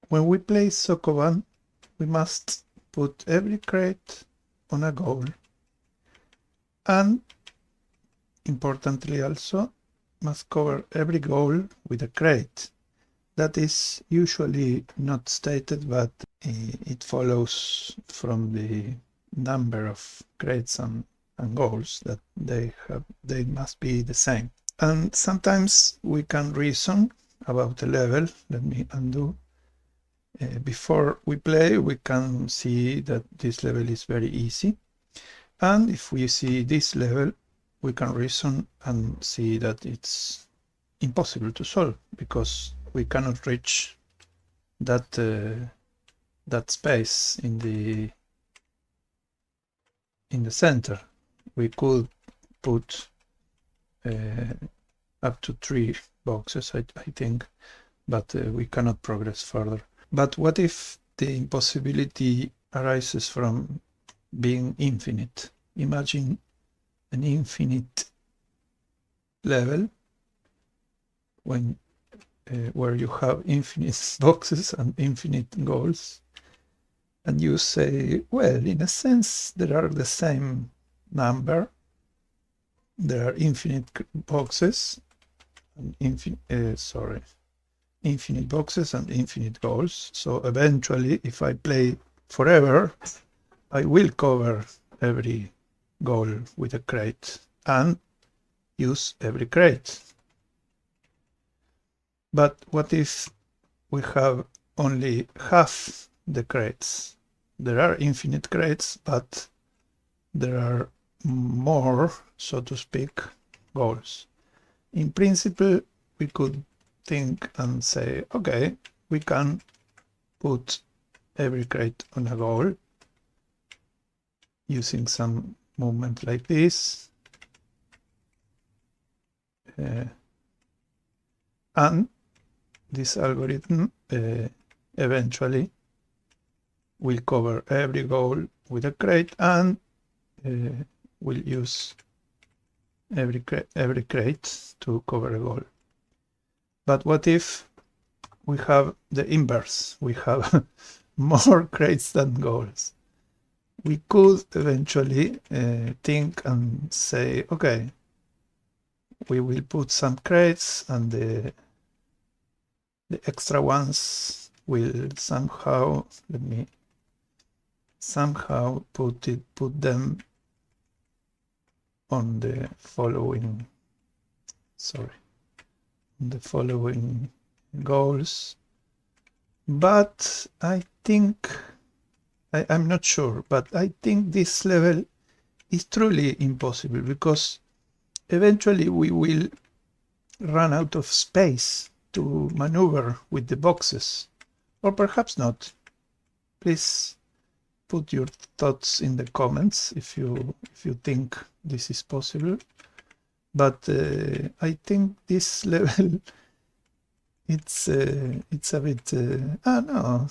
When we play Sokoban, we must put every crate on a goal, and importantly also must cover every goal with a crate. That is usually not stated, but it follows from the number of crates and goals that they must be the same. And sometimes we can reason about the level. Let me undo. Before we play, we can see that this level is very easy. And if we see this level, we can reason and see that it's impossible to solve because we cannot reach that that space in the center. We could put up to 3 boxes, I think, but we cannot progress further. But what if the impossibility arises from being infinite? Imagine an infinite level when where you have infinite boxes and infinite goals, and you say, well, in a sense there are the same number. There are infinite boxes and infinite boxes and infinite goals. So eventually, if I play forever, I will cover every goal with a crate and use every crate. But what if we have only half the crates? There are infinite crates, but there are more, so to speak, goals. In principle, we could think and say, okay, we can put every crate on a goal using some movement like this. And this algorithm eventually will cover every goal with a crate and will use every crate to cover a goal. But what if we have the inverse? We have more crates than goals. We could eventually think and say, okay, we will put some crates and the extra ones will somehow, let me somehow put them on the following, the following goals. But I think, I'm not sure, but I think this level is truly impossible because eventually we will run out of space to maneuver with the boxes, or perhaps not. Please put your thoughts in the comments if you think this is possible. But I think this level it's a bit now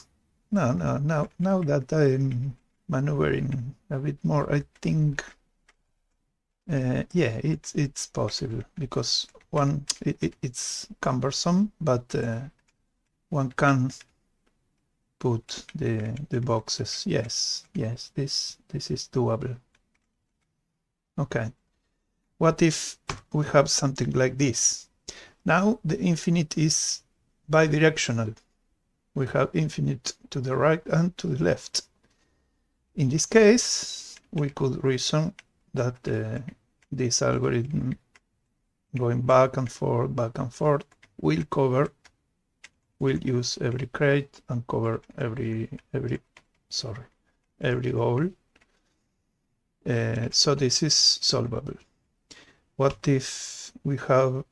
that I'm maneuvering a bit more, I think yeah, it's possible because it's cumbersome, but one can put the boxes. Yes, this is doable. Okay, what if we have something like this? Now the infinite is bidirectional. We have infinite to the right and to the left. In this case, we could reason that this algorithm going back and forth will use every crate and cover every goal. So this is solvable. What if we have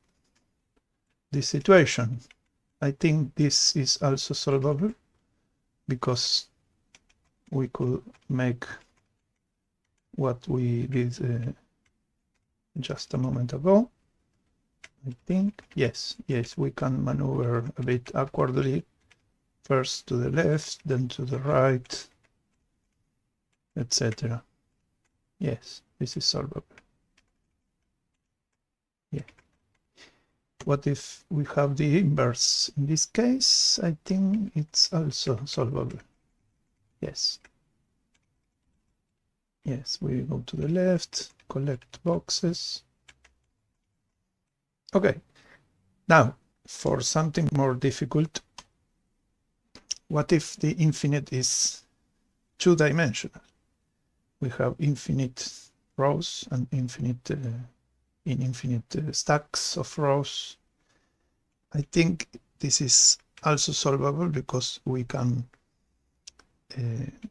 this situation? I think this is also solvable because we could make what we did just a moment ago. I think, yes, we can maneuver a bit awkwardly, first to the left, then to the right, etc. Yes, this is solvable. Yeah. what if we have the inverse? In this case, I think it's also solvable. Yes. Yes, we go to the left, collect boxes. Okay, now for something more difficult, what if the infinite is two-dimensional? We have infinite rows and infinite stacks of rows. I think this is also solvable because we can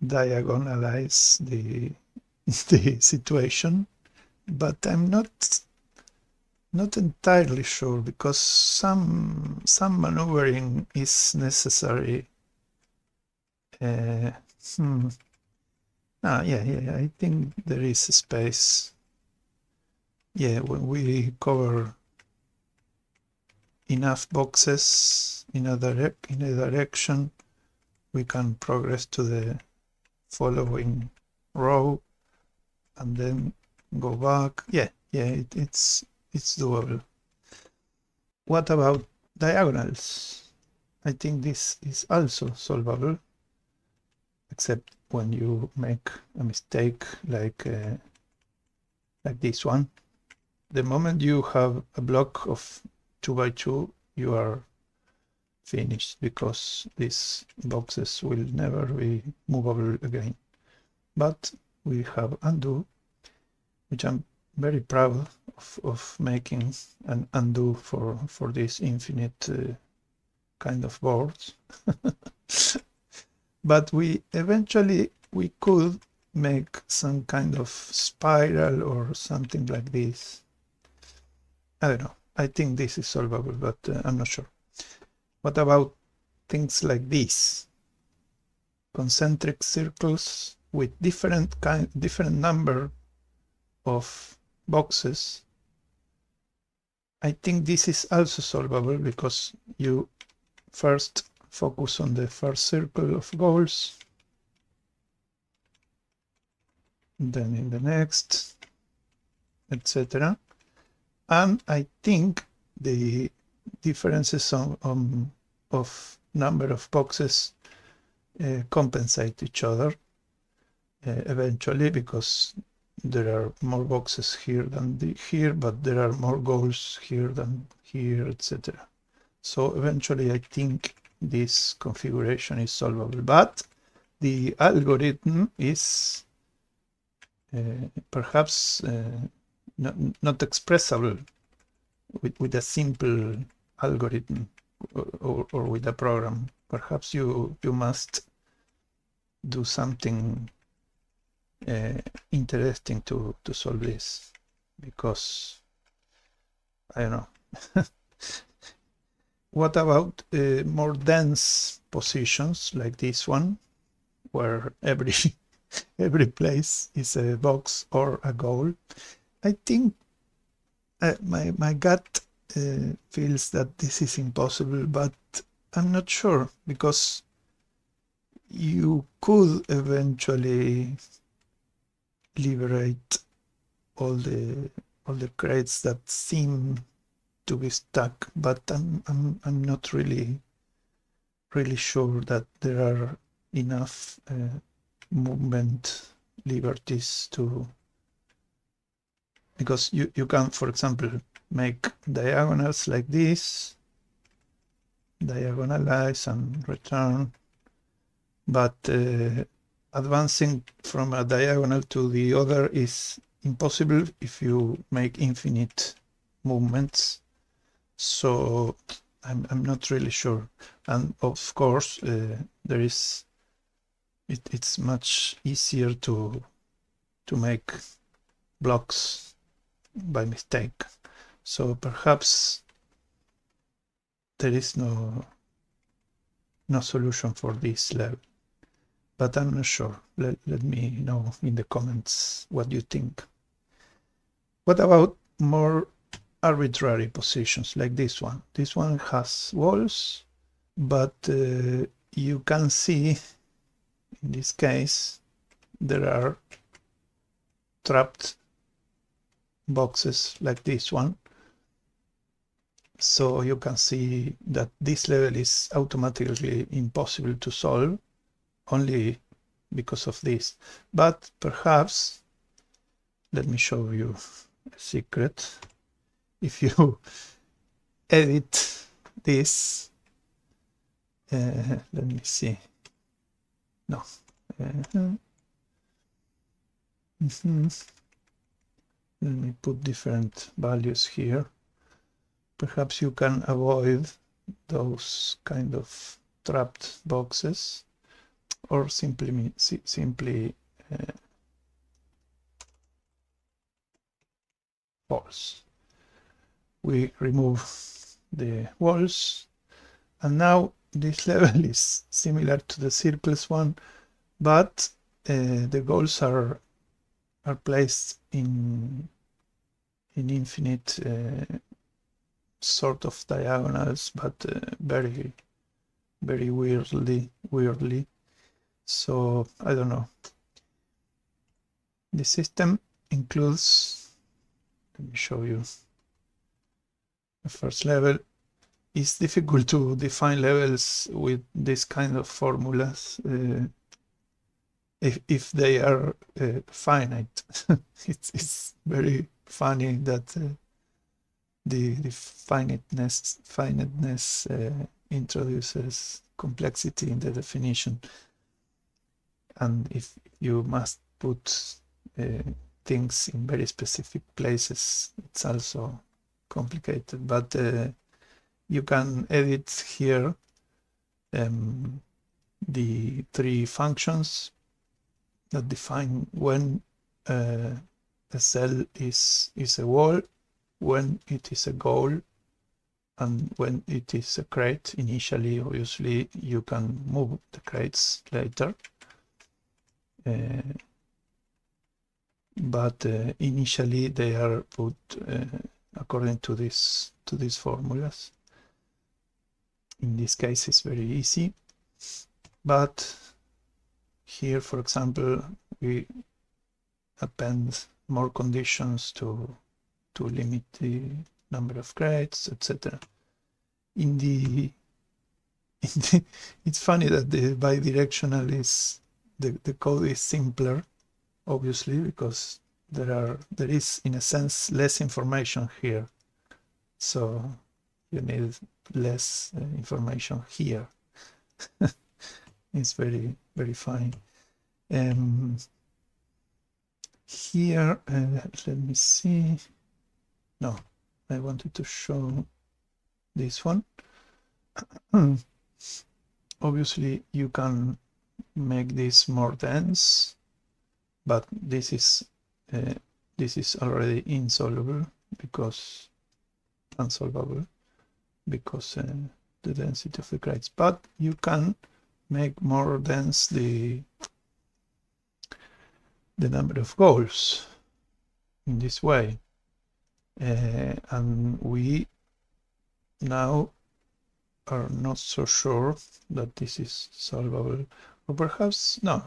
diagonalize the situation, but I'm not entirely sure because some maneuvering is necessary. Yeah, I think there is a space. Yeah, when we cover enough boxes in a direction, we can progress to the following row and then go back. It's doable. What about diagonals? I think this is also solvable, except when you make a mistake like this one. The moment you have a block of 2 by 2, you are finished because these boxes will never be movable again. But we have undo, which I'm very proud of making an undo for this infinite kind of boards. But we could make some kind of spiral or something like this. I don't know. I think this is solvable, but I'm not sure. What about things like this? Concentric circles with different number of boxes. I think this is also solvable because you first focus on the first circle of goals, then in the next, etc. And I think the differences of number of boxes compensate each other eventually, because there are more boxes here than here, but there are more goals here than here, etc. So eventually I think this configuration is solvable, but the algorithm is perhaps not expressible with a simple algorithm or with a program. Perhaps you must do something interesting to solve this, because I don't know. What about more dense positions like this one, where every place is a box or a goal? I think my gut feels that this is impossible, but I'm not sure, because you could eventually liberate all the crates that seem to be stuck, but I'm not really sure that there are enough movement liberties to, because you can, for example, make diagonals like this, diagonalize and return, but advancing from a diagonal to the other is impossible if you make infinite movements. So I'm not really sure. And of course, it's much easier to make blocks by mistake. So perhaps there is no solution for this level, but I'm not sure. Let me know in the comments what you think. What about more arbitrary positions like this one? This one has walls, but you can see in this case there are trapped boxes like this one, So you can see that this level is automatically impossible to solve only because of this. But perhaps, let me show you a secret. If you edit this, let me see. No. Let me put different values here. Perhaps you can avoid those kind of trapped boxes, or simply false. We remove the walls, and now this level is similar to the circles one, but the goals are placed in infinite sort of diagonals, but very weirdly. So I don't know. The system includes, let me show you the first level. It's difficult to define levels with this kind of formulas if they are finite. It's very funny that the finiteness introduces complexity in the definition, and if you must put things in very specific places, it's also complicated. But you can edit here the three functions that define when a cell is a wall, when it is a goal, and when it is a crate. Initially, obviously, you can move the crates later, but initially they are put according to these formulas. In this case, it's very easy, but here, for example, we append more conditions to limit the number of crates, etc. It's funny that the bidirectional is the code is simpler, obviously, because there is in a sense less information here, so you need less information here. It's very fine. Here, let me see. No, I wanted to show this one. Obviously, you can make this more dense, but this is already unsolvable because the density of the crates. But you can make more dense the number of goals in this way, and we now are not so sure that this is solvable, or perhaps no,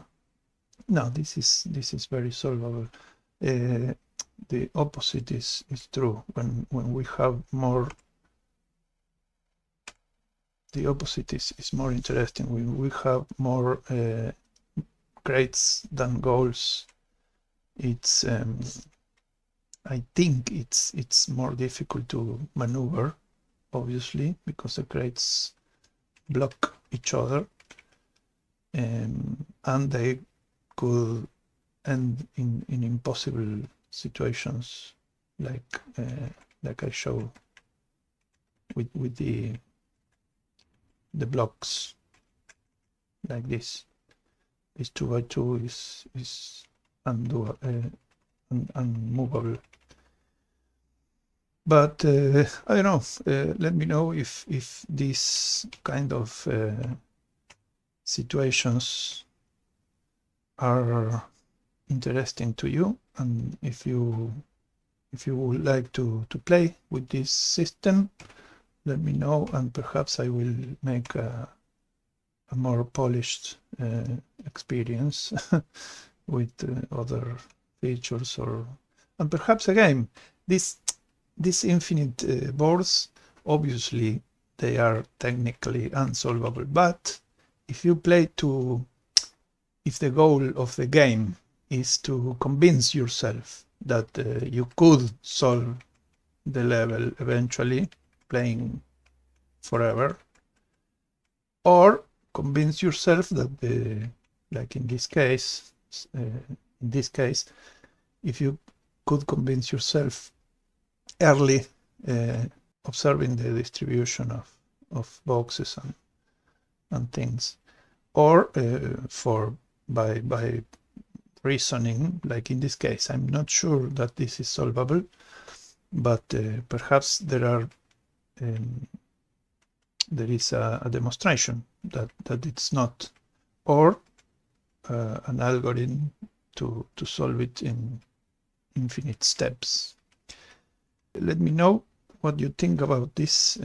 this is very solvable. The opposite is true. When we have more, the opposite is more interesting. When we have more crates than goals, it's I think it's more difficult to maneuver, obviously, because the crates block each other, and they could end in impossible situations, like I show with the blocks like this. This 2x2 is unmovable. But I don't know. Let me know if these kind of situations are interesting to you, and if you would like to play with this system, let me know, and perhaps I will make a more polished experience with other features, and perhaps again, these infinite boards obviously they are technically unsolvable, but if you play to, if the goal of the game is to convince yourself that you could solve the level eventually, playing forever, or convince yourself that the, like in this case, if you could convince yourself early, observing the distribution of boxes and things, or for by reasoning, like in this case. I'm not sure that this is solvable, but perhaps there is a demonstration that it's not, or an algorithm to solve it in infinite steps. Let me know what you think about this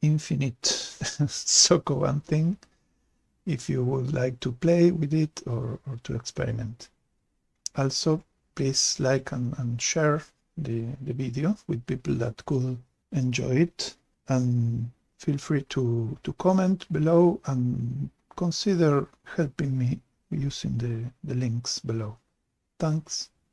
infinite Sokoban thing, if you would like to play with it or to experiment. Also, please like and share the video with people that could enjoy it, and feel free to comment below and consider helping me using the links below. Thanks.